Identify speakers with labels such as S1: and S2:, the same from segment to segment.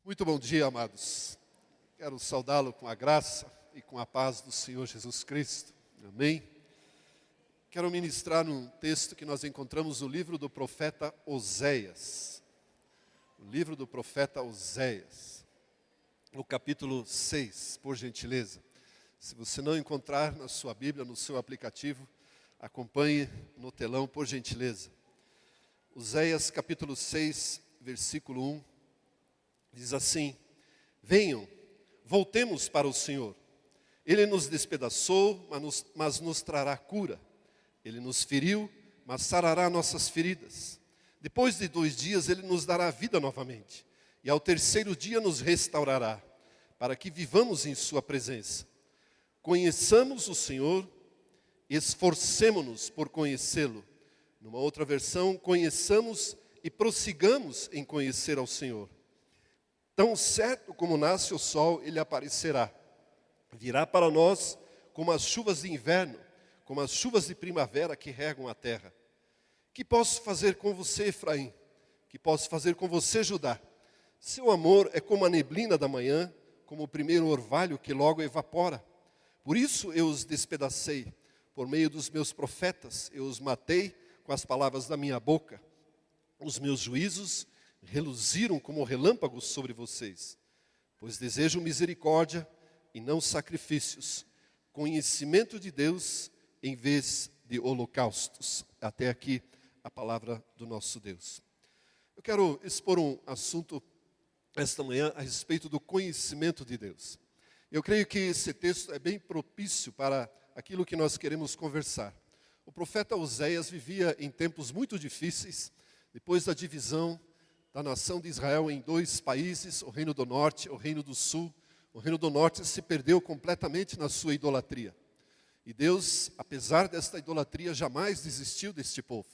S1: Muito bom dia, amados. Quero saudá-lo com a graça e com a paz do Senhor Jesus Cristo. Amém. Quero ministrar num texto que nós encontramos no livro do profeta Oséias. O livro do profeta Oséias, no capítulo 6, por gentileza. Se você não encontrar na sua Bíblia, no seu aplicativo, acompanhe no telão, por gentileza. Oséias, capítulo 6, versículo 1. Diz assim: venham, voltemos para o Senhor. Ele nos despedaçou, mas nos trará cura. Ele nos feriu, mas sarará nossas feridas. Depois de 2 dias, Ele nos dará vida novamente. E ao 3º dia nos restaurará, para que vivamos em sua presença. Conheçamos o Senhor, esforcemo-nos por conhecê-lo. Numa outra versão, conheçamos e prossigamos em conhecer ao Senhor. Tão certo como nasce o sol, Ele aparecerá. Virá para nós como as chuvas de inverno, como as chuvas de primavera que regam a terra. Que posso fazer com você, Efraim? Que posso fazer com você, Judá? Seu amor é como a neblina da manhã, como o primeiro orvalho que logo evapora. Por isso eu os despedacei, por meio dos meus profetas, eu os matei com as palavras da minha boca. Os meus juízos reluziram como relâmpagos sobre vocês, pois desejo misericórdia e não sacrifícios, conhecimento de Deus em vez de holocaustos. Até aqui a palavra do nosso Deus. Eu quero expor um assunto esta manhã a respeito do conhecimento de Deus. Eu creio que esse texto é bem propício para aquilo que nós queremos conversar. O profeta Oséias vivia em tempos muito difíceis, depois da divisão da nação de Israel em 2 países, o reino do norte e o reino do sul. O reino do norte se perdeu completamente na sua idolatria. E Deus, apesar desta idolatria, jamais desistiu deste povo.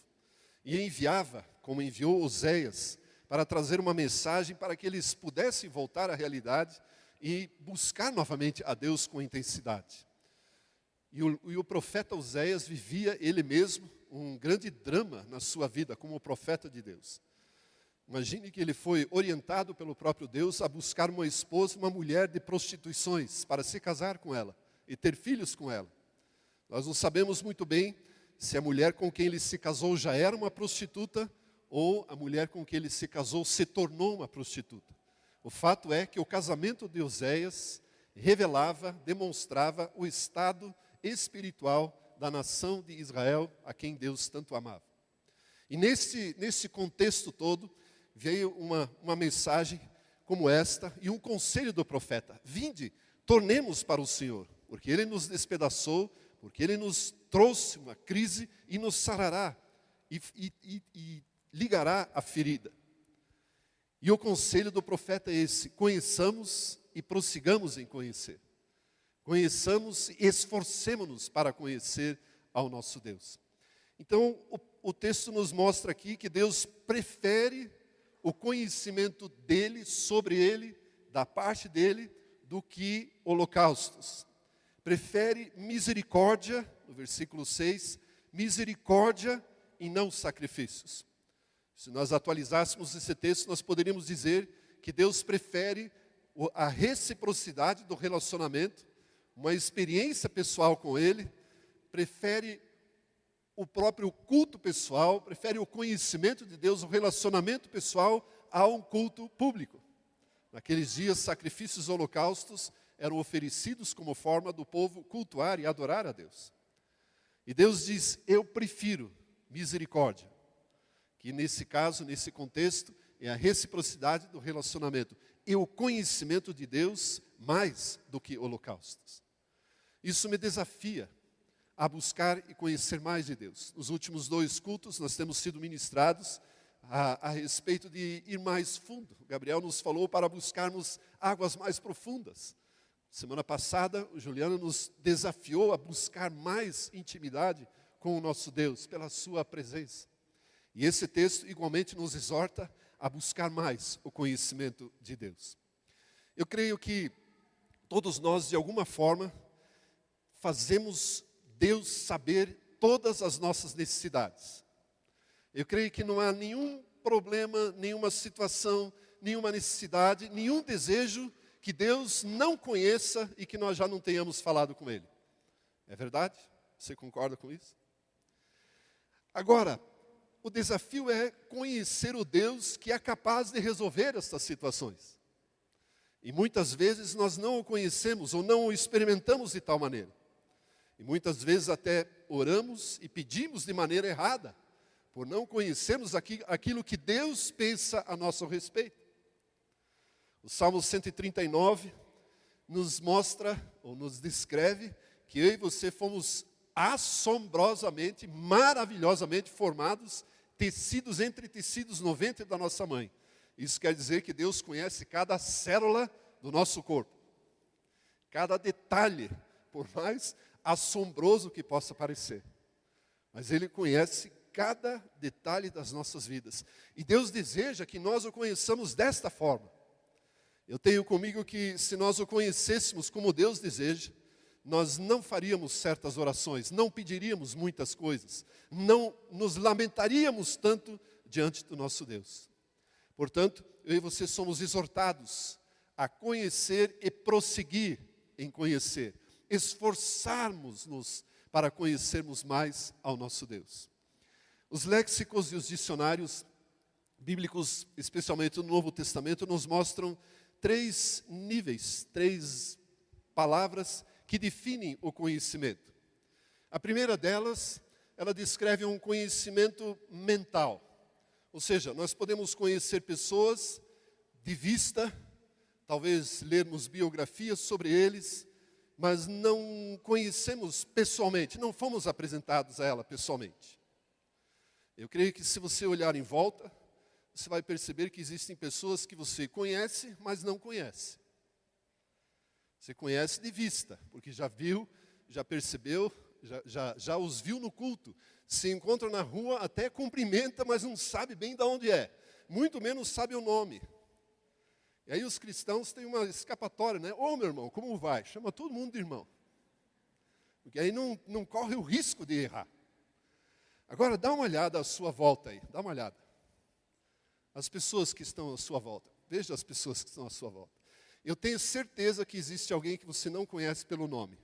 S1: E enviava, como enviou Oséias, para trazer uma mensagem para que eles pudessem voltar à realidade e buscar novamente a Deus com intensidade. E o profeta Oséias vivia ele mesmo um grande drama na sua vida como profeta de Deus. Imagine que ele foi orientado pelo próprio Deus a buscar uma esposa, uma mulher de prostituições, para se casar com ela e ter filhos com ela. Nós não sabemos muito bem se a mulher com quem ele se casou já era uma prostituta ou a mulher com quem ele se casou se tornou uma prostituta. O fato é que o casamento de Oséias revelava, demonstrava o estado espiritual da nação de Israel, a quem Deus tanto amava. E nesse contexto todo, veio uma mensagem como esta e um conselho do profeta: vinde, tornemos para o Senhor, porque Ele nos despedaçou, porque Ele nos trouxe uma crise e nos sarará e ligará a ferida. E o conselho do profeta é esse: conheçamos e prossigamos em conhecer. Conheçamos e esforcemo-nos para conhecer ao nosso Deus. Então, o texto nos mostra aqui que Deus prefere o conhecimento dele, sobre ele, da parte dele, do que holocaustos. Prefere misericórdia, no versículo 6, misericórdia e não sacrifícios. Se nós atualizássemos esse texto, nós poderíamos dizer que Deus prefere a reciprocidade do relacionamento, uma experiência pessoal com ele, prefere o próprio culto pessoal, prefere o conhecimento de Deus, o relacionamento pessoal, a um culto público. Naqueles dias, sacrifícios e holocaustos eram oferecidos como forma do povo cultuar e adorar a Deus. E Deus diz: eu prefiro misericórdia, que nesse caso, nesse contexto, é a reciprocidade do relacionamento e o conhecimento de Deus mais do que holocaustos. Isso me desafia a buscar e conhecer mais de Deus. Nos últimos 2 cultos nós temos sido ministrados a respeito de ir mais fundo. O Gabriel nos falou para buscarmos águas mais profundas. Semana passada o Juliano nos desafiou a buscar mais intimidade com o nosso Deus, pela sua presença. E esse texto igualmente nos exorta a buscar mais o conhecimento de Deus. Eu creio que todos nós, de alguma forma, fazemos Deus saber todas as nossas necessidades. Eu creio que não há nenhum problema, nenhuma situação, nenhuma necessidade, nenhum desejo que Deus não conheça e que nós já não tenhamos falado com Ele. É verdade? Você concorda com isso? Agora, o desafio é conhecer o Deus que é capaz de resolver estas situações. E muitas vezes nós não o conhecemos ou não o experimentamos de tal maneira. E muitas vezes até oramos e pedimos de maneira errada, por não conhecermos aquilo que Deus pensa a nosso respeito. O Salmo 139 nos mostra, ou nos descreve, que eu e você fomos assombrosamente, maravilhosamente formados, tecidos entre tecidos no ventre da nossa mãe. Isso quer dizer que Deus conhece cada célula do nosso corpo. Cada detalhe, por mais assombroso que possa parecer. Mas Ele conhece cada detalhe das nossas vidas. E Deus deseja que nós o conheçamos desta forma. Eu tenho comigo que se nós o conhecêssemos como Deus deseja, nós não faríamos certas orações, não pediríamos muitas coisas, não nos lamentaríamos tanto diante do nosso Deus. Portanto, eu e você somos exortados a conhecer e prosseguir em conhecer, esforçarmos-nos para conhecermos mais ao nosso Deus. Os léxicos e os dicionários bíblicos, especialmente no Novo Testamento, nos mostram 3 níveis, 3 palavras que definem o conhecimento. A primeira delas, ela descreve um conhecimento mental. Ou seja, nós podemos conhecer pessoas de vista, talvez lermos biografias sobre eles, mas não conhecemos pessoalmente, não fomos apresentados a ela pessoalmente. Eu creio que se você olhar em volta, você vai perceber que existem pessoas que você conhece, mas não conhece. Você conhece de vista, porque já viu, já percebeu, já os viu no culto. Se encontra na rua, até cumprimenta, mas não sabe bem de onde é. Muito menos sabe o nome. E aí os cristãos têm uma escapatória, né? Ô, meu irmão, como vai? Chama todo mundo de irmão. Porque aí não corre o risco de errar. Agora, dá uma olhada à sua volta aí, dá uma olhada. As pessoas que estão à sua volta. Veja as pessoas que estão à sua volta. Eu tenho certeza que existe alguém que você não conhece pelo nome.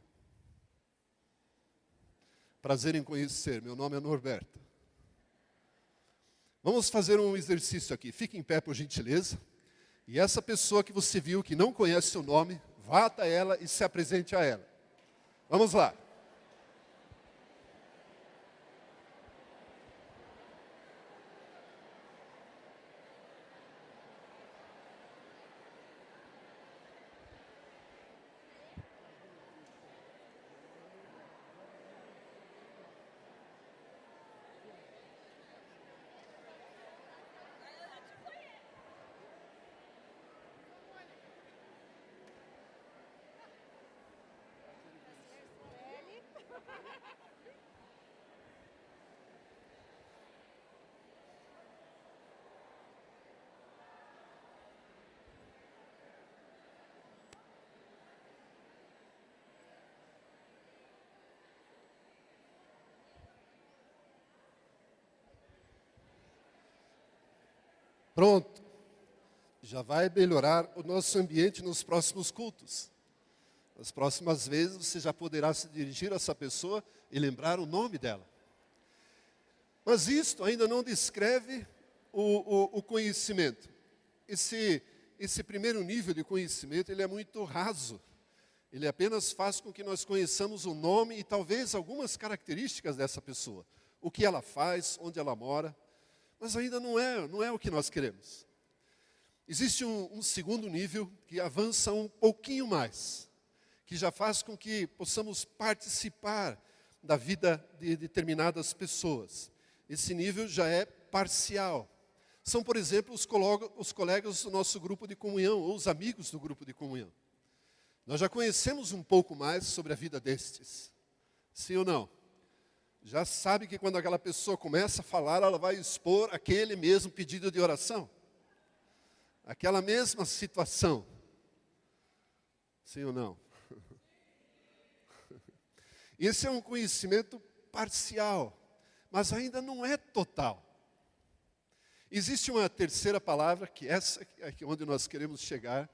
S1: Prazer em conhecer, meu nome é Norberto. Vamos fazer um exercício aqui. Fique em pé, por gentileza. E essa pessoa que você viu, que não conhece seu nome, vá até ela e se apresente a ela. Vamos lá. Pronto. Já vai melhorar o nosso ambiente nos próximos cultos. Nas próximas vezes você já poderá se dirigir a essa pessoa e lembrar o nome dela. Mas isto ainda não descreve o conhecimento. Esse primeiro nível de conhecimento, ele é muito raso. Ele apenas faz com que nós conheçamos o nome e talvez algumas características dessa pessoa. O que ela faz, onde ela mora. Mas ainda não é o que nós queremos. Existe um segundo nível que avança um pouquinho mais, que já faz com que possamos participar da vida de determinadas pessoas. Esse nível já é parcial. São, por exemplo, os colegas do nosso grupo de comunhão, ou os amigos do grupo de comunhão. Nós já conhecemos um pouco mais sobre a vida destes. Sim ou não? Já sabe que quando aquela pessoa começa a falar, ela vai expor aquele mesmo pedido de oração. Aquela mesma situação. Sim ou não? Esse é um conhecimento parcial, mas ainda não é total. Existe uma terceira palavra, que essa é onde nós queremos chegar,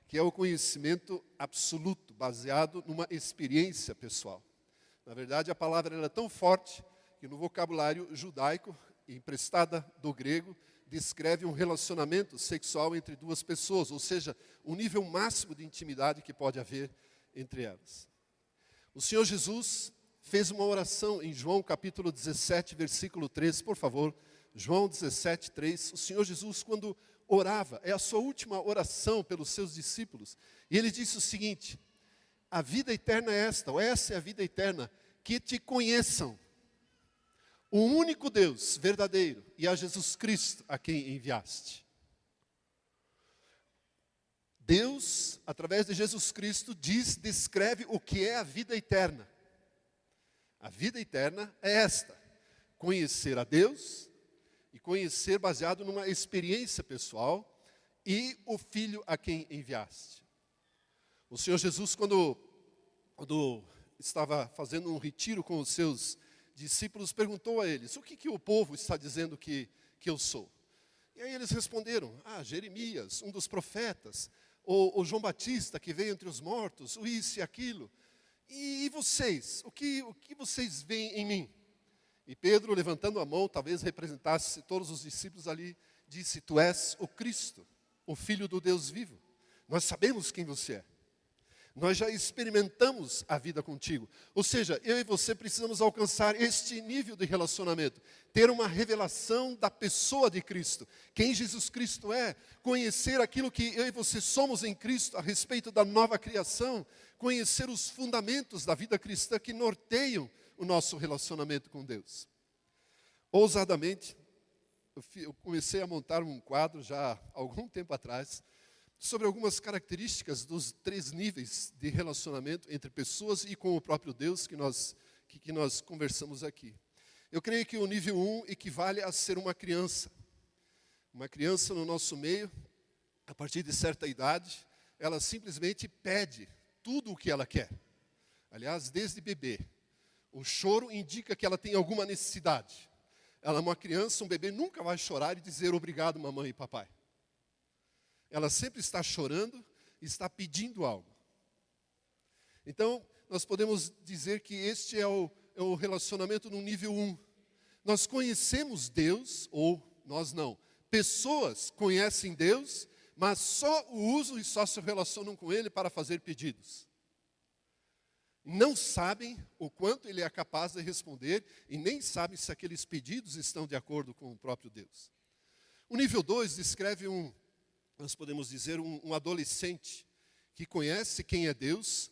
S1: que é o conhecimento absoluto, baseado numa experiência pessoal. Na verdade, a palavra era tão forte que no vocabulário judaico, emprestada do grego, descreve um relacionamento sexual entre duas pessoas, ou seja, o nível máximo de intimidade que pode haver entre elas. O Senhor Jesus fez uma oração em João capítulo 17, versículo 3, por favor, João 17, 3. O Senhor Jesus, quando orava, é a sua última oração pelos seus discípulos, e ele disse o seguinte: a vida eterna é esta, ou essa é a vida eterna, que te conheçam, o único Deus verdadeiro, e a Jesus Cristo a quem enviaste. Deus, através de Jesus Cristo, descreve o que é a vida eterna. A vida eterna é esta: conhecer a Deus, e conhecer baseado numa experiência pessoal, e o Filho a quem enviaste. O Senhor Jesus, quando estava fazendo um retiro com os seus discípulos, perguntou a eles: o que o povo está dizendo que eu sou? E aí eles responderam: Jeremias, um dos profetas, ou João Batista que veio entre os mortos, o isso e aquilo. E vocês, o que vocês veem em mim? E Pedro, levantando a mão, talvez representasse todos os discípulos ali, disse: tu és o Cristo, o Filho do Deus vivo. Nós sabemos quem você é. Nós já experimentamos a vida contigo. Ou seja, eu e você precisamos alcançar este nível de relacionamento. Ter uma revelação da pessoa de Cristo. Quem Jesus Cristo é. Conhecer aquilo que eu e você somos em Cristo a respeito da nova criação. Conhecer os fundamentos da vida cristã que norteiam o nosso relacionamento com Deus. Ousadamente, eu comecei a montar um quadro já há algum tempo atrás, sobre algumas características dos 3 níveis de relacionamento entre pessoas e com o próprio Deus que nós conversamos aqui. Eu creio que o nível 1 equivale a ser uma criança. Uma criança no nosso meio, a partir de certa idade, ela simplesmente pede tudo o que ela quer. Aliás, desde bebê. O choro indica que ela tem alguma necessidade. Ela é uma criança, um bebê nunca vai chorar e dizer obrigado, mamãe e papai. Ela sempre está chorando e está pedindo algo. Então, nós podemos dizer que este é o relacionamento no nível 1. Nós conhecemos Deus, ou nós não. Pessoas conhecem Deus, mas só o usam e só se relacionam com Ele para fazer pedidos. Não sabem o quanto Ele é capaz de responder e nem sabem se aqueles pedidos estão de acordo com o próprio Deus. O nível 2 descreve nós podemos dizer, um adolescente que conhece quem é Deus,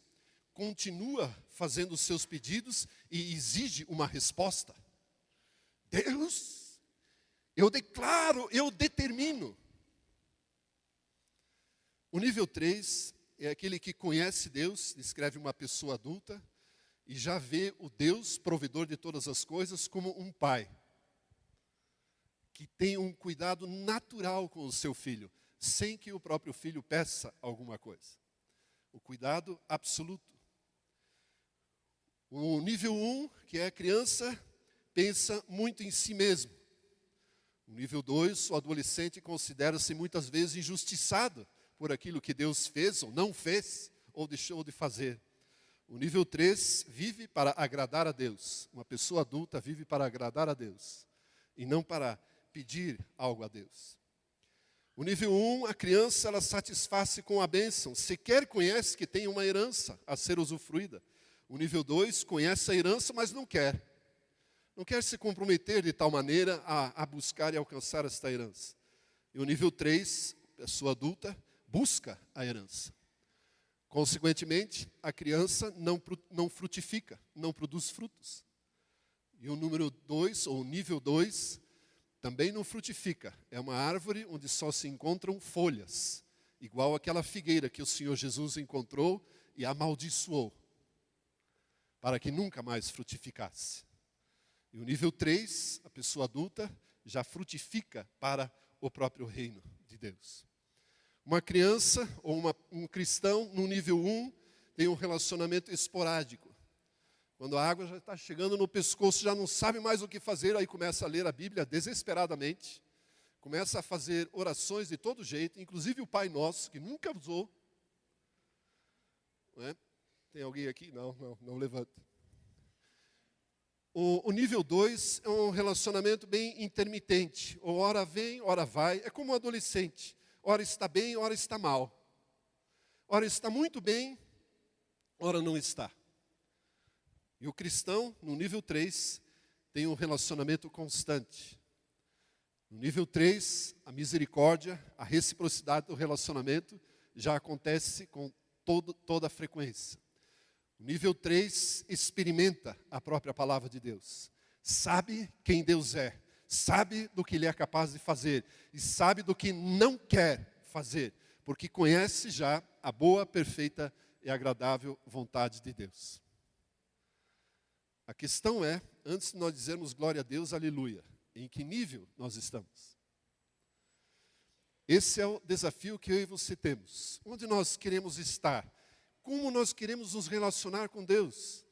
S1: continua fazendo os seus pedidos e exige uma resposta. Deus, eu declaro, eu determino. O nível 3 é aquele que conhece Deus, descreve uma pessoa adulta, e já vê o Deus, provedor de todas as coisas, como um pai, que tem um cuidado natural com o seu filho, sem que o próprio filho peça alguma coisa. O cuidado absoluto. O nível 1, que é a criança, pensa muito em si mesmo. O nível 2, o adolescente considera-se muitas vezes injustiçado por aquilo que Deus fez ou não fez, ou deixou de fazer. O nível 3 vive para agradar a Deus. Uma pessoa adulta vive para agradar a Deus, e não para pedir algo a Deus. O nível 1, a criança, ela satisfaz-se com a bênção. Sequer conhece que tem uma herança a ser usufruída. O nível 2, conhece a herança, mas não quer. Não quer se comprometer de tal maneira a buscar e alcançar esta herança. E o nível 3, pessoa adulta, busca a herança. Consequentemente, a criança não frutifica, não produz frutos. E o número 2, ou o nível 2, também não frutifica. É uma árvore onde só se encontram folhas, igual aquela figueira que o Senhor Jesus encontrou e amaldiçoou, para que nunca mais frutificasse. E o nível 3, a pessoa adulta, já frutifica para o próprio reino de Deus. Uma criança ou um cristão no nível 1 tem um relacionamento esporádico. Quando a água já está chegando no pescoço, já não sabe mais o que fazer, aí começa a ler a Bíblia desesperadamente. começa a fazer orações de todo jeito, inclusive o Pai Nosso, que nunca usou. Não é? Tem alguém aqui? Não levanta. O nível 2 é um relacionamento bem intermitente. Ora vem, ora vai. É como um adolescente. Ora está bem, ora está mal. Ora está muito bem, ora não está. E o cristão, no nível 3, tem um relacionamento constante. No nível 3, a misericórdia, a reciprocidade do relacionamento já acontece com toda a frequência. O nível 3 experimenta a própria palavra de Deus. Sabe quem Deus é. Sabe do que Ele é capaz de fazer. E sabe do que não quer fazer. Porque conhece já a boa, perfeita e agradável vontade de Deus. A questão é, antes de nós dizermos glória a Deus, aleluia, em que nível nós estamos? Esse é o desafio que eu e você temos. Onde nós queremos estar? Como nós queremos nos relacionar com Deus?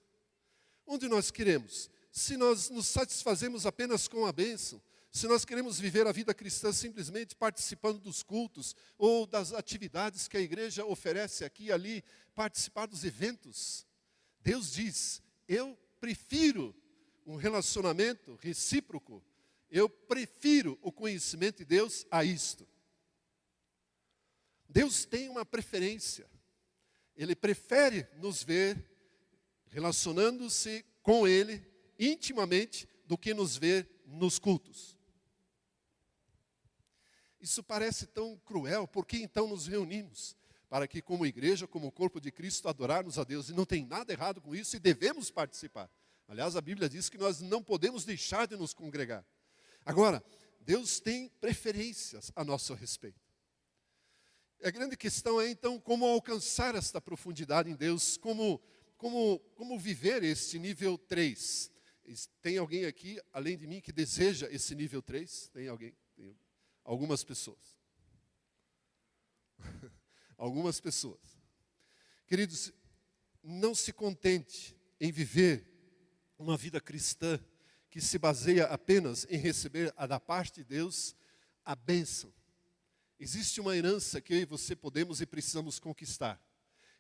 S1: Onde nós queremos? Se nós nos satisfazemos apenas com a bênção, se nós queremos viver a vida cristã simplesmente participando dos cultos ou das atividades que a igreja oferece aqui e ali, participar dos eventos, Deus diz, eu prefiro um relacionamento recíproco, eu prefiro o conhecimento de Deus a isto. Deus tem uma preferência. Ele prefere nos ver relacionando-se com Ele intimamente do que nos ver nos cultos. Isso parece tão cruel, porque então nos reunimos? Para que como igreja, como corpo de Cristo, adorarmos a Deus. E não tem nada errado com isso e devemos participar. Aliás, a Bíblia diz que nós não podemos deixar de nos congregar. Agora, Deus tem preferências a nosso respeito. A grande questão é, então, como alcançar esta profundidade em Deus, como viver este nível 3. Tem alguém aqui, além de mim, que deseja esse nível 3? Tem alguém? Tem algumas pessoas. Algumas pessoas. Queridos, não se contente em viver uma vida cristã que se baseia apenas em receber da parte de Deus a bênção. Existe uma herança que eu e você podemos e precisamos conquistar.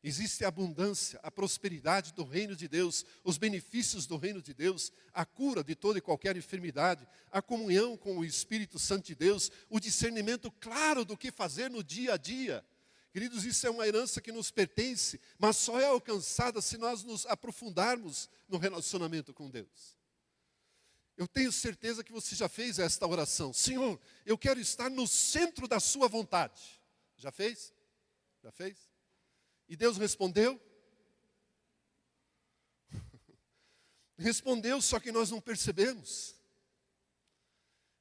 S1: Existe a abundância, a prosperidade do reino de Deus, os benefícios do reino de Deus, a cura de toda e qualquer enfermidade, a comunhão com o Espírito Santo de Deus, o discernimento claro do que fazer no dia a dia. Queridos, isso é uma herança que nos pertence, mas só é alcançada se nós nos aprofundarmos no relacionamento com Deus. Eu tenho certeza que você já fez esta oração. Senhor, eu quero estar no centro da sua vontade. Já fez? Já fez? E Deus respondeu? Respondeu, só que nós não percebemos.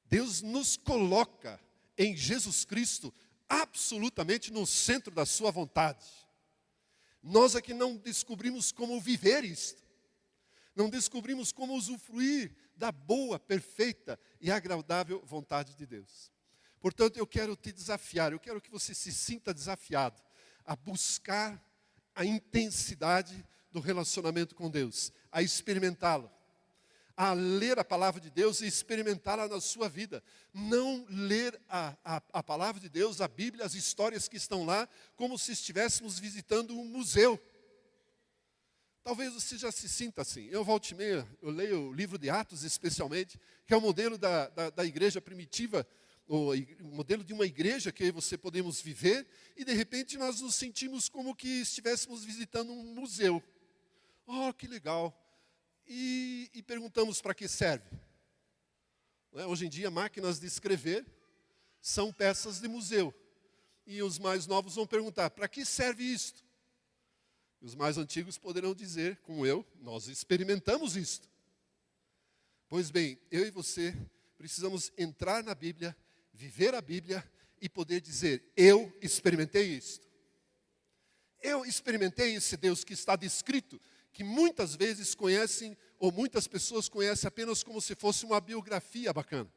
S1: Deus nos coloca em Jesus Cristo absolutamente no centro da sua vontade. Nós é que não descobrimos como viver isto. Não descobrimos como usufruir da boa, perfeita e agradável vontade de Deus. Portanto, eu quero te desafiar, eu quero que você se sinta desafiado a buscar a intensidade do relacionamento com Deus, a experimentá-lo, a ler a palavra de Deus e experimentá-la na sua vida. Não ler a palavra de Deus, a Bíblia, as histórias que estão lá, como se estivéssemos visitando um museu. Talvez você já se sinta assim. Eu volta e meia, eu leio o livro de Atos especialmente, que é o modelo da igreja primitiva, o modelo de uma igreja que você podemos viver, e de repente nós nos sentimos como que estivéssemos visitando um museu. Oh, que legal! E perguntamos para que serve. Não é? Hoje em dia, máquinas de escrever são peças de museu. E os mais novos vão perguntar, para que serve isto? E os mais antigos poderão dizer, como eu, nós experimentamos isto. Pois bem, eu e você precisamos entrar na Bíblia, viver a Bíblia e poder dizer, eu experimentei isto. Eu experimentei esse Deus que está descrito, que muitas vezes conhecem, ou muitas pessoas conhecem apenas como se fosse uma biografia bacana.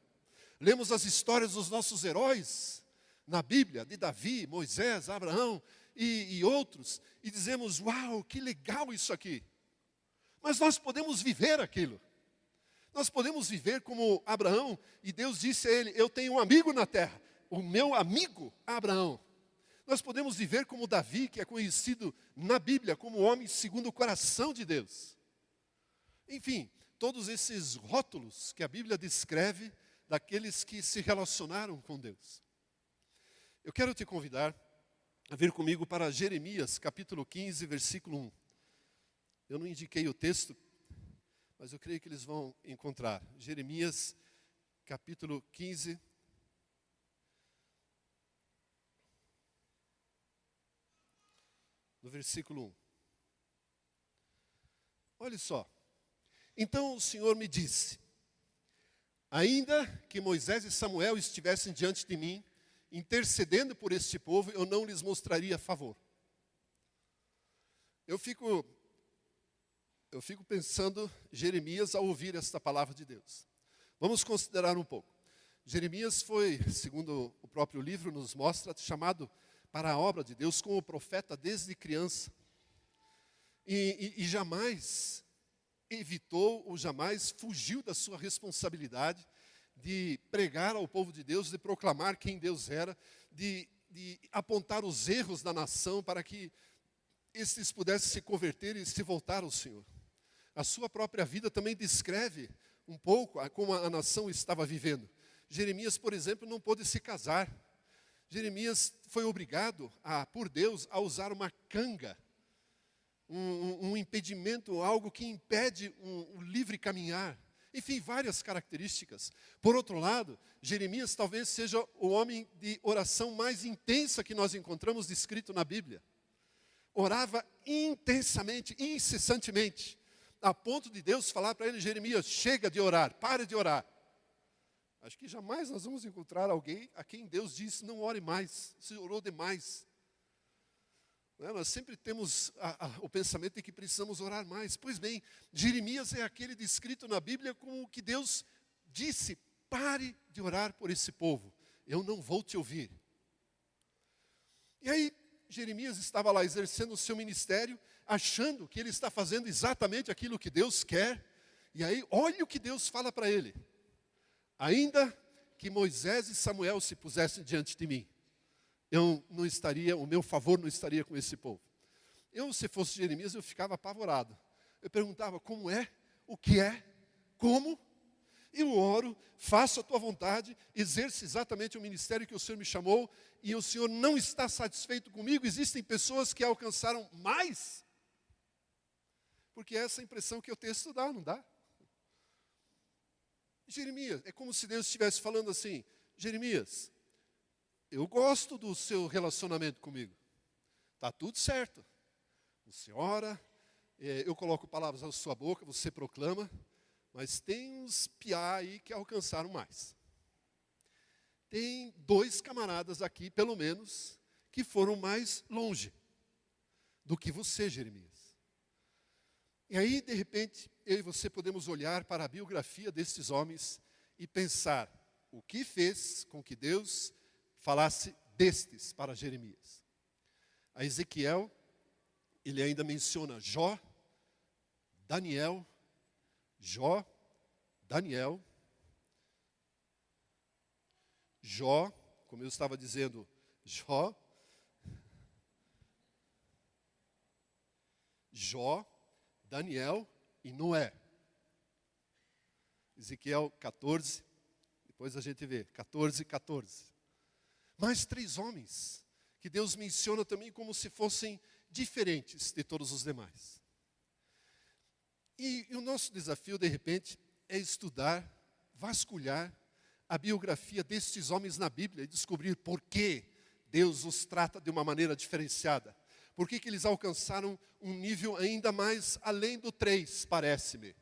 S1: Lemos as histórias dos nossos heróis na Bíblia, de Davi, Moisés, Abraão e outros, e dizemos, uau, que legal isso aqui. Mas nós podemos viver aquilo. Nós podemos viver como Abraão, e Deus disse a ele: eu tenho um amigo na terra, o meu amigo Abraão. Nós podemos viver como Davi, que é conhecido na Bíblia como homem segundo o coração de Deus. Enfim, todos esses rótulos que a Bíblia descreve daqueles que se relacionaram com Deus. Eu quero te convidar a vir comigo para Jeremias, capítulo 15, versículo 1. Eu não indiquei o texto, mas eu creio que eles vão encontrar. Jeremias, capítulo 15. No versículo 1. Olha só. Então o Senhor me disse: ainda que Moisés e Samuel estivessem diante de mim, intercedendo por este povo, eu não lhes mostraria favor. Eu fico pensando Jeremias ao ouvir esta palavra de Deus. Vamos considerar um pouco. Jeremias foi, segundo o próprio livro nos mostra, chamado para a obra de Deus como profeta desde criança. E jamais evitou ou jamais fugiu da sua responsabilidade de pregar ao povo de Deus, de proclamar quem Deus era, de apontar os erros da nação para que estes pudessem se converter e se voltar ao Senhor. A sua própria vida também descreve um pouco como a nação estava vivendo. Jeremias, por exemplo, não pôde se casar. Jeremias foi obrigado, por Deus, a usar uma canga, um impedimento, algo que impede um livre caminhar. Enfim, várias características. Por outro lado, Jeremias talvez seja o homem de oração mais intensa que nós encontramos descrito na Bíblia. Orava intensamente, incessantemente, a ponto de Deus falar para ele: Jeremias, chega de orar, pare de orar. Acho que jamais nós vamos encontrar alguém a quem Deus disse: não ore mais, você orou demais. Nós sempre temos o pensamento de que precisamos orar mais. Pois bem, Jeremias é aquele descrito na Bíblia como que Deus disse: pare de orar por esse povo, eu não vou te ouvir. E aí, Jeremias estava lá exercendo o seu ministério, achando que ele está fazendo exatamente aquilo que Deus quer. E aí, olha o que Deus fala para ele: ainda que Moisés e Samuel se pusessem diante de mim, o meu favor não estaria com esse povo. Se fosse Jeremias, eu ficava apavorado. Eu perguntava: como é? O que é? Como? Eu oro, faço a tua vontade, exerço exatamente o ministério que o Senhor me chamou, e o Senhor não está satisfeito comigo. Existem pessoas que alcançaram mais. Porque é essa impressão que o texto dá, não dá? Jeremias, é como se Deus estivesse falando assim: Jeremias, eu gosto do seu relacionamento comigo. Está tudo certo. Você ora, eu coloco palavras na sua boca, você proclama, mas tem uns piá aí que alcançaram mais. Tem 2 camaradas aqui, pelo menos, que foram mais longe do que você, Jeremias. E aí, de repente, eu e você podemos olhar para a biografia destes homens e pensar o que fez com que Deus falasse destes para Jeremias. A Ezequiel, ele ainda menciona Jó, Daniel, Jó, como eu estava dizendo, Jó, Daniel e Noé. Ezequiel 14, depois a gente vê, 14. Mais 3 homens que Deus menciona também como se fossem diferentes de todos os demais. E o nosso desafio, de repente, é estudar, vasculhar a biografia destes homens na Bíblia e descobrir por que Deus os trata de uma maneira diferenciada. Por que eles alcançaram um nível ainda mais além do 3, parece-me.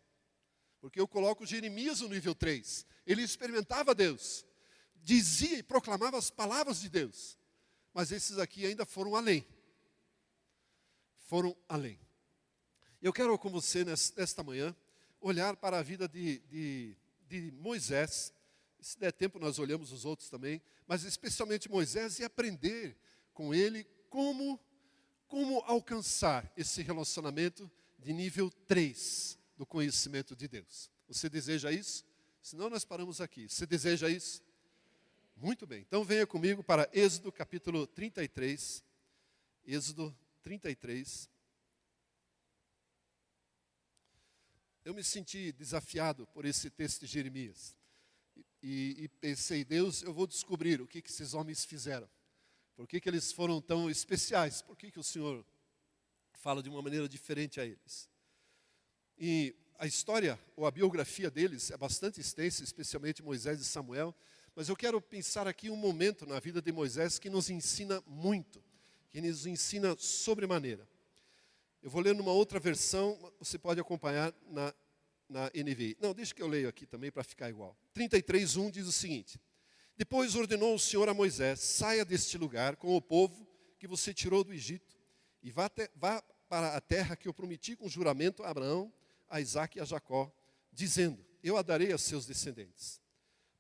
S1: Porque eu coloco Jeremias no nível 3. Ele experimentava Deus, dizia e proclamava as palavras de Deus. Mas esses aqui ainda foram além. Eu quero com você nesta manhã olhar para a vida de Moisés. Se der tempo nós olhamos os outros também, mas especialmente Moisés, e aprender com ele como alcançar esse relacionamento de nível 3 do conhecimento de Deus. Você deseja isso? Senão nós paramos aqui. Você deseja isso? Muito bem. Então venha comigo para Êxodo capítulo 33. Êxodo 33. Eu me senti desafiado por esse texto de Jeremias. E pensei, Deus, eu vou descobrir o que esses homens fizeram. Por que eles foram tão especiais? Por que o Senhor fala de uma maneira diferente a eles? E a história, ou a biografia deles, é bastante extensa, especialmente Moisés e Samuel. Mas eu quero pensar aqui um momento na vida de Moisés que nos ensina muito, que nos ensina sobremaneira. Eu vou ler numa outra versão, você pode acompanhar na NVI. Não, deixa que eu leio aqui também para ficar igual. 33:1 diz o seguinte: Depois ordenou o Senhor a Moisés: saia deste lugar com o povo que você tirou do Egito e vá para a terra que eu prometi com juramento a Abraão, a Isaque e a Jacó, dizendo: eu a darei a seus descendentes.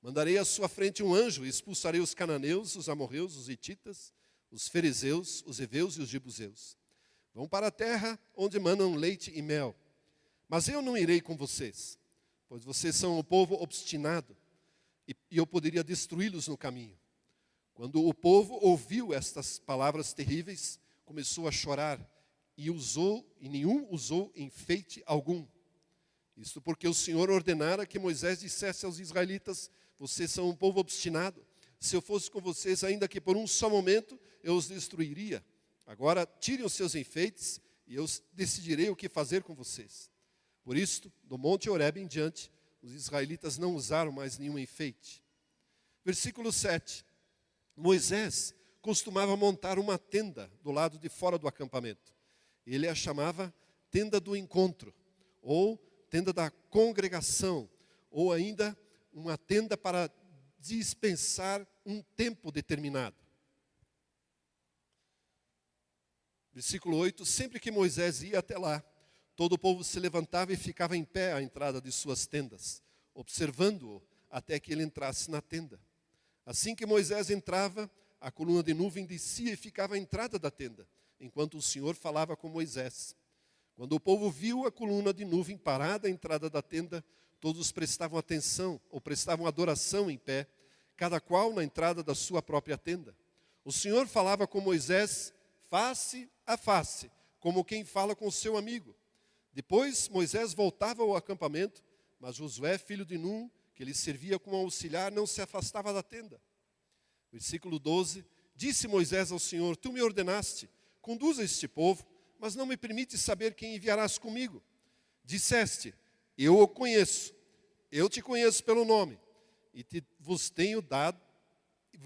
S1: Mandarei à sua frente um anjo e expulsarei os cananeus, os amorreus, os hititas, os ferezeus, os heveus e os jebuseus. Vão para a terra onde manam leite e mel. Mas eu não irei com vocês, pois vocês são um povo obstinado, e eu poderia destruí-los no caminho. Quando o povo ouviu estas palavras terríveis, começou a chorar, e nenhum usou enfeite algum. Isto porque o Senhor ordenara que Moisés dissesse aos israelitas: vocês são um povo obstinado. Se eu fosse com vocês, ainda que por um só momento, eu os destruiria. Agora tirem os seus enfeites e eu decidirei o que fazer com vocês. Por isto, do monte Horebe em diante, os israelitas não usaram mais nenhum enfeite. Versículo 7. Moisés costumava montar uma tenda do lado de fora do acampamento. Ele a chamava tenda do encontro, ou tenda da congregação, ou ainda uma tenda para dispensar um tempo determinado. Versículo 8, sempre que Moisés ia até lá, todo o povo se levantava e ficava em pé à entrada de suas tendas, observando-o até que ele entrasse na tenda. Assim que Moisés entrava, a coluna de nuvem descia e ficava à entrada da tenda, enquanto o Senhor falava com Moisés. Quando o povo viu a coluna de nuvem parada à entrada da tenda, todos prestavam atenção, ou prestavam adoração em pé, cada qual na entrada da sua própria tenda. O Senhor falava com Moisés face a face, como quem fala com seu amigo. Depois Moisés voltava ao acampamento, mas Josué, filho de Num, que lhe servia como auxiliar, não se afastava da tenda. Versículo 12, disse Moisés ao Senhor: tu me ordenaste, conduza este povo, mas não me permites saber quem enviarás comigo. Disseste: eu o conheço, eu te conheço pelo nome, e vos tenho dado, e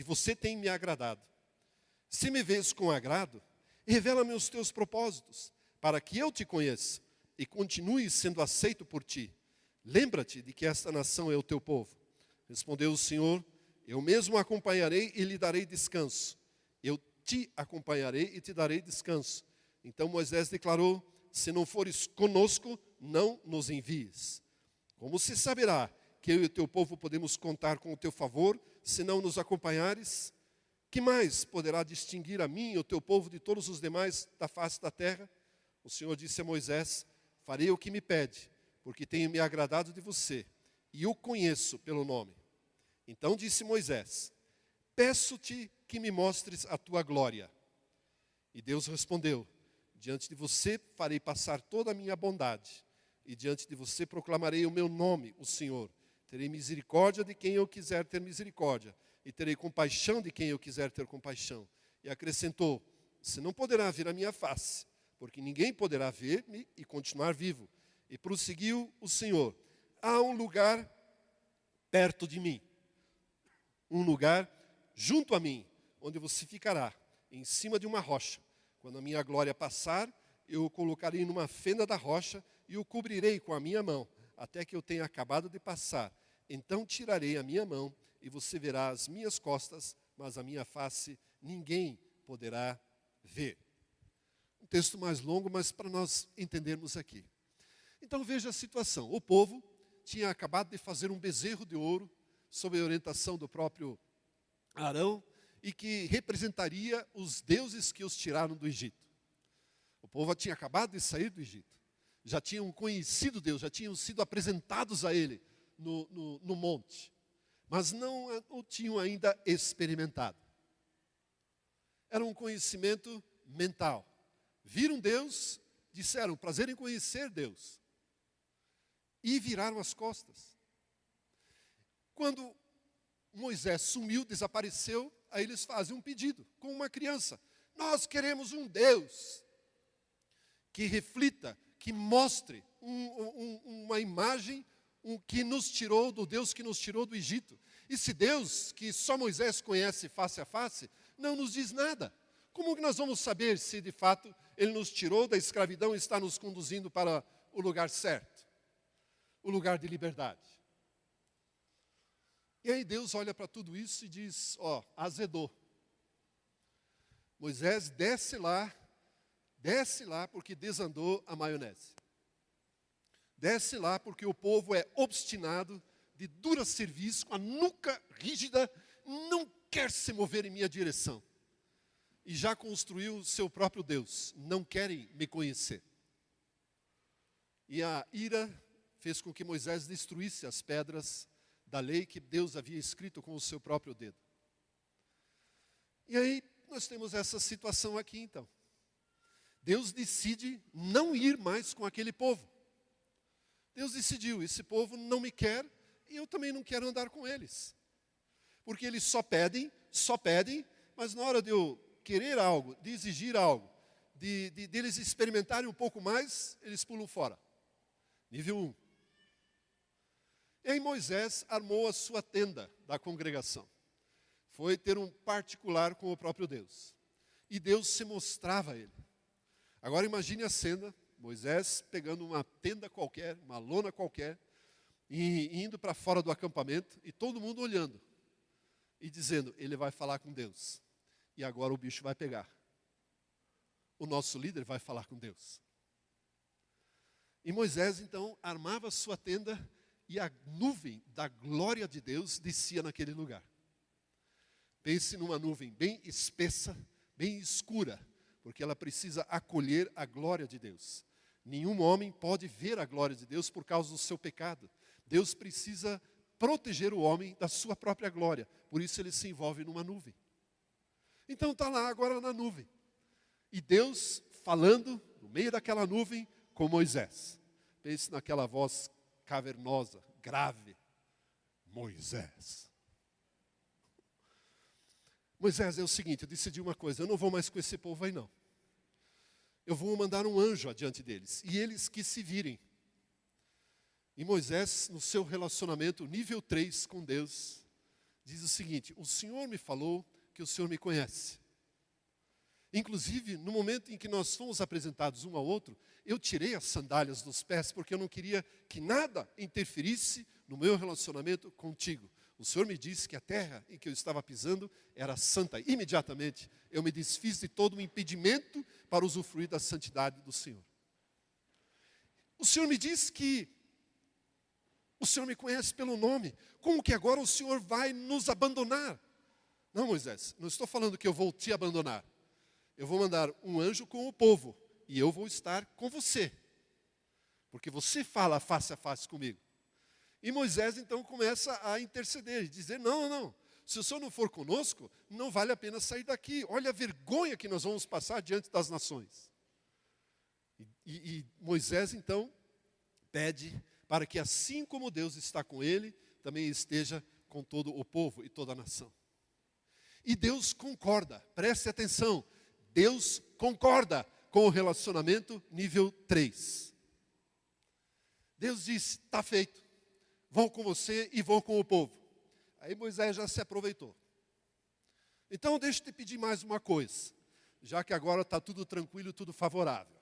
S1: você tem me agradado. Se me vês com agrado, revela-me os teus propósitos, para que eu te conheça e continue sendo aceito por ti. Lembra-te de que esta nação é o teu povo. Respondeu o Senhor: eu mesmo acompanharei e lhe darei descanso. Eu te acompanharei e te darei descanso. Então Moisés declarou: se não fores conosco, não nos envies. Como se saberá que eu e o teu povo podemos contar com o teu favor, se não nos acompanhares? Que mais poderá distinguir a mim e o teu povo de todos os demais da face da terra? O Senhor disse a Moisés: farei o que me pede, porque tenho me agradado de você, e o conheço pelo nome. Então disse Moisés: peço-te que me mostres a tua glória. E Deus respondeu: diante de você farei passar toda a minha bondade, e diante de você proclamarei o meu nome, o Senhor. Terei misericórdia de quem eu quiser ter misericórdia, e terei compaixão de quem eu quiser ter compaixão. E acrescentou: você não poderá ver a minha face, porque ninguém poderá ver-me e continuar vivo. E prosseguiu o Senhor: há um lugar perto de mim, um lugar junto a mim, onde você ficará, em cima de uma rocha. Quando a minha glória passar, eu o colocarei numa fenda da rocha e o cobrirei com a minha mão, até que eu tenha acabado de passar. Então tirarei a minha mão e você verá as minhas costas, mas a minha face ninguém poderá ver. Um texto mais longo, mas para nós entendermos aqui. Então veja a situação. O povo tinha acabado de fazer um bezerro de ouro, sob a orientação do próprio Arão, e que representaria os deuses que os tiraram do Egito. O povo tinha acabado de sair do Egito. já tinham conhecido Deus, já tinham sido apresentados a Ele no monte, mas não o tinham ainda experimentado. Era um conhecimento mental. Viram Deus, disseram, prazer em conhecer Deus, e viraram as costas. Quando Moisés sumiu, desapareceu, aí eles fazem um pedido, como uma criança. Nós queremos um Deus que reflita, que mostre uma imagem que nos tirou do Deus que nos tirou do Egito. Esse Deus que só Moisés conhece face a face, não nos diz nada. Como que nós vamos saber se de fato Ele nos tirou da escravidão e está nos conduzindo para o lugar certo? O lugar de liberdade. E aí Deus olha para tudo isso e diz, azedou. Moisés, desce lá porque desandou a maionese. Desce lá porque o povo é obstinado, de dura serviço, com a nuca rígida, não quer se mover em minha direção. E já construiu o seu próprio Deus, não querem me conhecer. E a ira fez com que Moisés destruísse as pedras da lei que Deus havia escrito com o seu próprio dedo. E aí nós temos essa situação aqui então. Deus decide não ir mais com aquele povo. Deus decidiu, esse povo não me quer e eu também não quero andar com eles. Porque eles só pedem, mas na hora de eu querer algo, de exigir algo, de eles experimentarem um pouco mais, eles pulam fora. Nível 1. E aí Moisés armou a sua tenda da congregação. Foi ter um particular com o próprio Deus. E Deus se mostrava a ele. Agora imagine a cena, Moisés pegando uma tenda qualquer, uma lona qualquer, e indo para fora do acampamento, e todo mundo olhando. E dizendo, ele vai falar com Deus. E agora o bicho vai pegar. O nosso líder vai falar com Deus. E Moisés então armava a sua tenda e a nuvem da glória de Deus descia naquele lugar. Pense numa nuvem bem espessa, bem escura, porque ela precisa acolher a glória de Deus. Nenhum homem pode ver a glória de Deus por causa do seu pecado. Deus precisa proteger o homem da sua própria glória. Por isso ele se envolve numa nuvem. Então está lá agora na nuvem. E Deus falando no meio daquela nuvem com Moisés. Pense naquela voz cavernosa, grave. Moisés. Moisés, é o seguinte, eu decidi uma coisa, eu não vou mais com esse povo aí não. Eu vou mandar um anjo adiante deles, e eles que se virem. E Moisés, no seu relacionamento, nível 3 com Deus, diz o seguinte, o Senhor me falou que o Senhor me conhece. Inclusive, no momento em que nós fomos apresentados um ao outro, eu tirei as sandálias dos pés, porque eu não queria que nada interferisse no meu relacionamento contigo. O Senhor me disse que a terra em que eu estava pisando era santa. Imediatamente, eu me desfiz de todo o impedimento para usufruir da santidade do Senhor. O Senhor me disse que o Senhor me conhece pelo nome. Como que agora o Senhor vai nos abandonar? Não, Moisés, não estou falando que eu vou te abandonar. Eu vou mandar um anjo com o povo e eu vou estar com você. Porque você fala face a face comigo. E Moisés então começa a interceder e dizer, não, se o Senhor não for conosco, não vale a pena sair daqui. Olha a vergonha que nós vamos passar diante das nações. E Moisés então pede para que assim como Deus está com ele, também esteja com todo o povo e toda a nação. E Deus concorda, preste atenção, Deus concorda com o relacionamento nível 3. Deus diz, está feito, vou com você e vou com o povo. Aí Moisés já se aproveitou. Então deixa eu te pedir mais uma coisa, já que agora está tudo tranquilo, tudo favorável.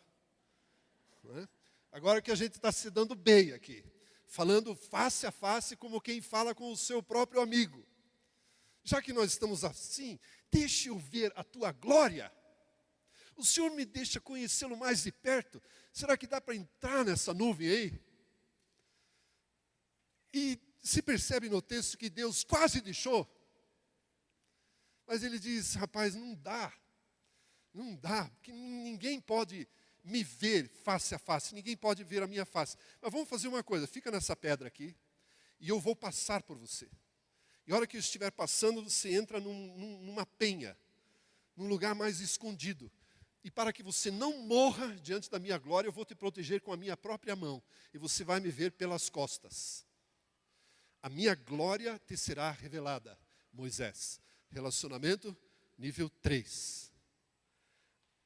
S1: Não é? Agora que a gente está se dando bem aqui, falando face a face como quem fala com o seu próprio amigo. Já que nós estamos assim, deixa eu ver a tua glória. O Senhor me deixa conhecê-lo mais de perto. Será que dá para entrar nessa nuvem aí? E se percebe no texto que Deus quase deixou. Mas ele diz, rapaz, não dá, porque ninguém pode me ver face a face, ninguém pode ver a minha face. Mas vamos fazer uma coisa, fica nessa pedra aqui, e eu vou passar por você. E a hora que eu estiver passando, você entra numa penha, num lugar mais escondido. E para que você não morra diante da minha glória, eu vou te proteger com a minha própria mão. E você vai me ver pelas costas. A minha glória te será revelada, Moisés. Relacionamento nível 3.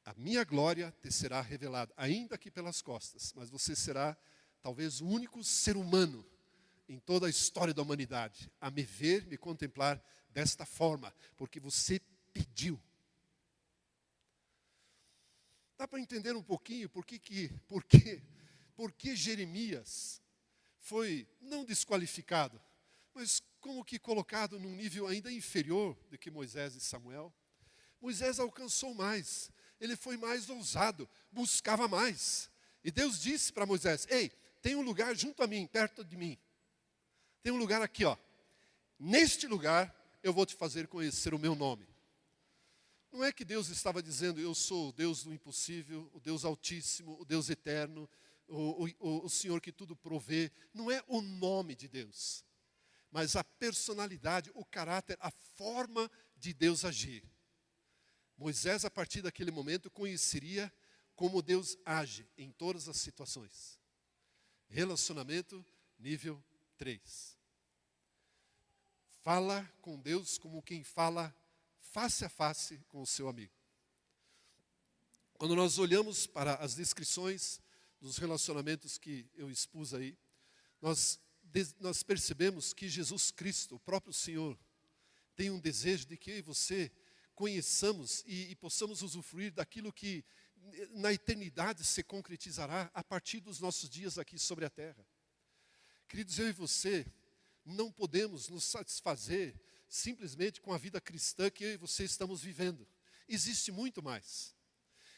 S1: A minha glória te será revelada, ainda que pelas costas. Mas você será talvez o único ser humano em toda a história da humanidade a me ver, me contemplar desta forma. Porque você pediu. Dá para entender um pouquinho por que Jeremias foi não desqualificado, mas como que colocado num nível ainda inferior do que Moisés e Samuel. Moisés alcançou mais, ele foi mais ousado, buscava mais. E Deus disse para Moisés, ei, tem um lugar junto a mim, perto de mim. Tem um lugar aqui, ó. Neste lugar eu vou te fazer conhecer o meu nome. Não é que Deus estava dizendo, eu sou o Deus do impossível, o Deus altíssimo, o Deus eterno, o Senhor que tudo provê. Não é o nome de Deus, mas a personalidade, o caráter, a forma de Deus agir. Moisés, a partir daquele momento, conheceria como Deus age em todas as situações. Relacionamento nível 3. Fala com Deus como quem fala face a face com o seu amigo. Quando nós olhamos para as descrições dos relacionamentos que eu expus aí, nós percebemos que Jesus Cristo, o próprio Senhor, tem um desejo de que eu e você conheçamos e possamos usufruir daquilo que na eternidade se concretizará a partir dos nossos dias aqui sobre a terra. Queridos, eu e você não podemos nos satisfazer simplesmente com a vida cristã que eu e você estamos vivendo. Existe muito mais.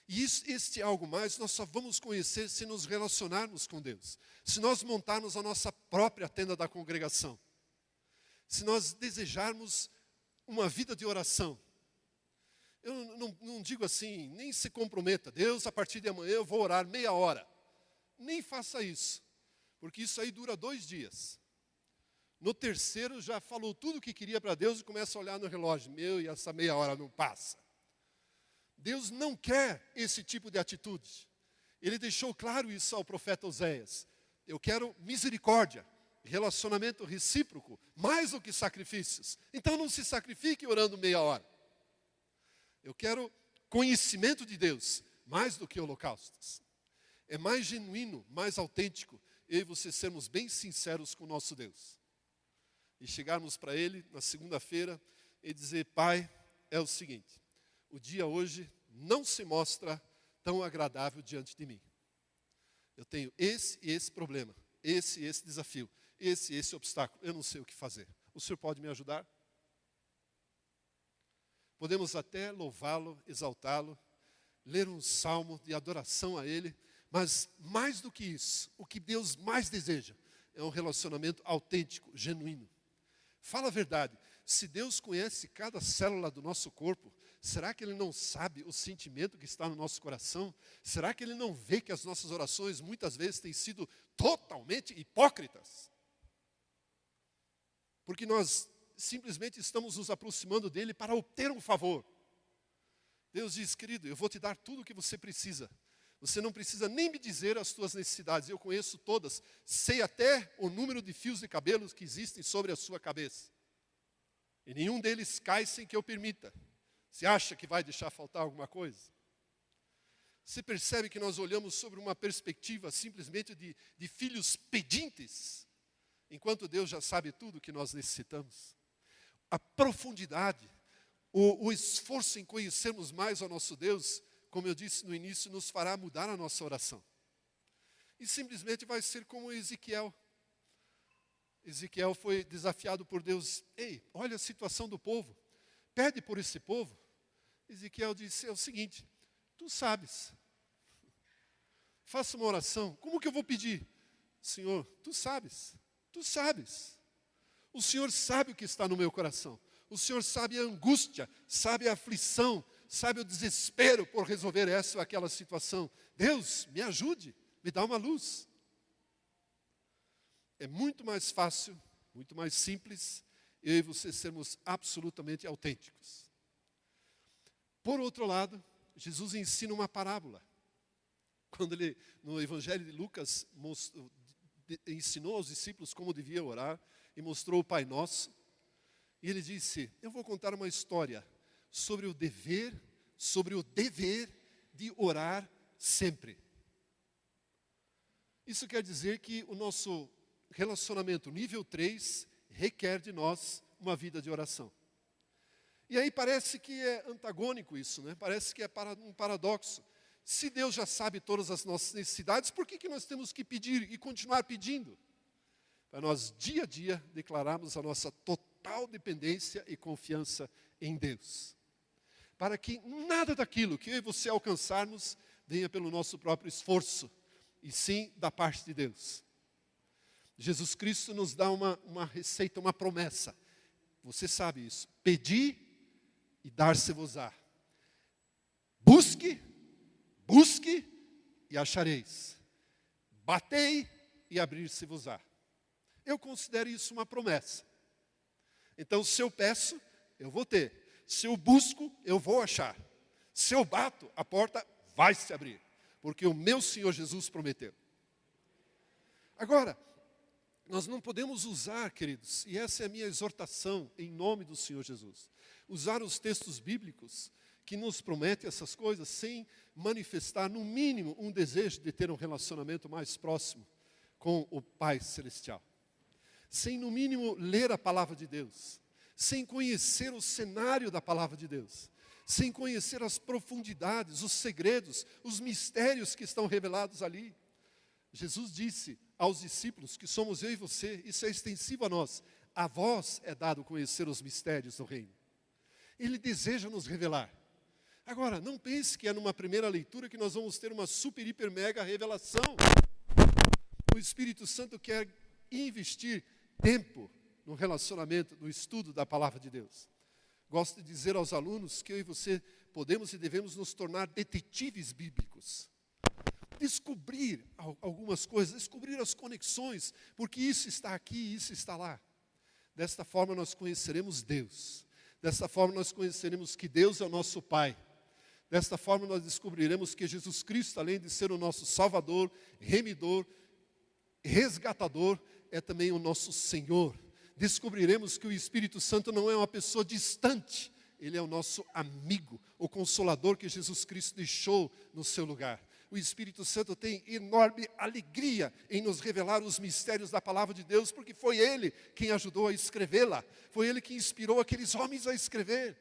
S1: E este algo mais nós só vamos conhecer se nos relacionarmos com Deus. Se nós montarmos a nossa própria tenda da congregação. Se nós desejarmos uma vida de oração. Eu não digo assim, nem se comprometa. Deus, a partir de amanhã eu vou orar meia hora. Nem faça isso. Porque isso aí dura 2 dias. No terceiro já falou tudo o que queria para Deus e começa a olhar no relógio. E essa meia hora não passa. Deus não quer esse tipo de atitude. Ele deixou claro isso ao profeta Oséias. Eu quero misericórdia, relacionamento recíproco, mais do que sacrifícios. Então não se sacrifique orando meia hora. Eu quero conhecimento de Deus, mais do que holocaustos. É mais genuíno, mais autêntico, eu e você sermos bem sinceros com o nosso Deus. E chegarmos para Ele na segunda-feira e dizer, Pai, é o seguinte, o dia hoje não se mostra tão agradável diante de mim. Eu tenho esse e esse problema, esse e esse desafio, esse e esse obstáculo, eu não sei o que fazer. O Senhor pode me ajudar? Podemos até louvá-lo, exaltá-lo, ler um salmo de adoração a Ele, mas mais do que isso, o que Deus mais deseja é um relacionamento autêntico, genuíno. Fala a verdade, se Deus conhece cada célula do nosso corpo, será que Ele não sabe o sentimento que está no nosso coração? Será que Ele não vê que as nossas orações muitas vezes têm sido totalmente hipócritas? Porque nós simplesmente estamos nos aproximando dEle para obter um favor. Deus diz, querido, eu vou te dar tudo o que você precisa. Você não precisa nem me dizer as suas necessidades, eu conheço todas, sei até o número de fios de cabelos que existem sobre a sua cabeça. E nenhum deles cai sem que eu permita. Você acha que vai deixar faltar alguma coisa? Você percebe que nós olhamos sobre uma perspectiva simplesmente de filhos pedintes, enquanto Deus já sabe tudo o que nós necessitamos? A profundidade, o esforço em conhecermos mais ao nosso Deus, como eu disse no início, nos fará mudar a nossa oração. E simplesmente vai ser como Ezequiel. Ezequiel foi desafiado por Deus. Ei, olha a situação do povo. Pede por esse povo. Ezequiel disse, é o seguinte, tu sabes. Faça uma oração. Como que eu vou pedir? Senhor, tu sabes. Tu sabes. O Senhor sabe o que está no meu coração. O Senhor sabe a angústia, sabe a aflição, sabe o desespero por resolver essa ou aquela situação. Deus, me ajude, me dá uma luz. É muito mais fácil, muito mais simples, eu e você sermos absolutamente autênticos. Por outro lado, Jesus ensina uma parábola. Quando ele, no Evangelho de Lucas, ensinou aos discípulos como devia orar e mostrou o Pai Nosso. E ele disse, eu vou contar uma história sobre o dever de orar sempre. Isso quer dizer que o nosso relacionamento nível 3 requer de nós uma vida de oração. E aí parece que é antagônico isso, né? Parece que é um paradoxo. Se Deus já sabe todas as nossas necessidades, por que nós temos que pedir e continuar pedindo? Para nós, dia a dia, declararmos a nossa total dependência e confiança em Deus. Para que nada daquilo que eu e você alcançarmos venha pelo nosso próprio esforço, e sim da parte de Deus. Jesus Cristo nos dá uma receita, uma promessa. Você sabe isso. Pedi e dar-se-vos-á. Busque e achareis. Batei e abrir-se-vos-á. Eu considero isso uma promessa. Então, se eu peço, eu vou ter. Se eu busco, eu vou achar. Se eu bato, a porta vai se abrir. Porque o meu Senhor Jesus prometeu. Agora, nós não podemos usar, queridos, e essa é a minha exortação em nome do Senhor Jesus, usar os textos bíblicos que nos prometem essas coisas sem manifestar, no mínimo, um desejo de ter um relacionamento mais próximo com o Pai Celestial. Sem, no mínimo, ler a palavra de Deus, sem conhecer o cenário da palavra de Deus, sem conhecer as profundidades, os segredos, os mistérios que estão revelados ali. Jesus disse aos discípulos, que somos eu e você, isso é extensivo a nós, a vós é dado conhecer os mistérios do reino. Ele deseja nos revelar. Agora, não pense que é numa primeira leitura que nós vamos ter uma super, hiper, mega revelação. O Espírito Santo quer investir tempo no relacionamento, no estudo da palavra de Deus. Gosto de dizer aos alunos que eu e você podemos e devemos nos tornar detetives bíblicos. Descobrir algumas coisas, descobrir as conexões, porque isso está aqui, isso está lá. Desta forma nós conheceremos Deus. Desta forma nós conheceremos que Deus é o nosso Pai. Desta forma nós descobriremos que Jesus Cristo, além de ser o nosso Salvador, Remidor, Resgatador, é também o nosso Senhor. Descobriremos que o Espírito Santo não é uma pessoa distante, ele é o nosso amigo, o Consolador que Jesus Cristo deixou no seu lugar. O Espírito Santo tem enorme alegria em nos revelar os mistérios da palavra de Deus, porque foi Ele quem ajudou a escrevê-la, foi Ele que inspirou aqueles homens a escrever.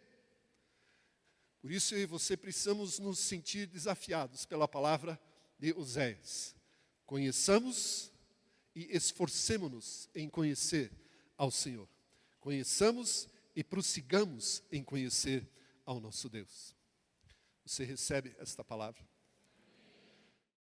S1: Por isso eu e você precisamos nos sentir desafiados pela palavra de Oséias. Conheçamos e esforcemo-nos em conhecer ao Senhor. Conheçamos e prossigamos em conhecer ao nosso Deus. Você recebe esta palavra?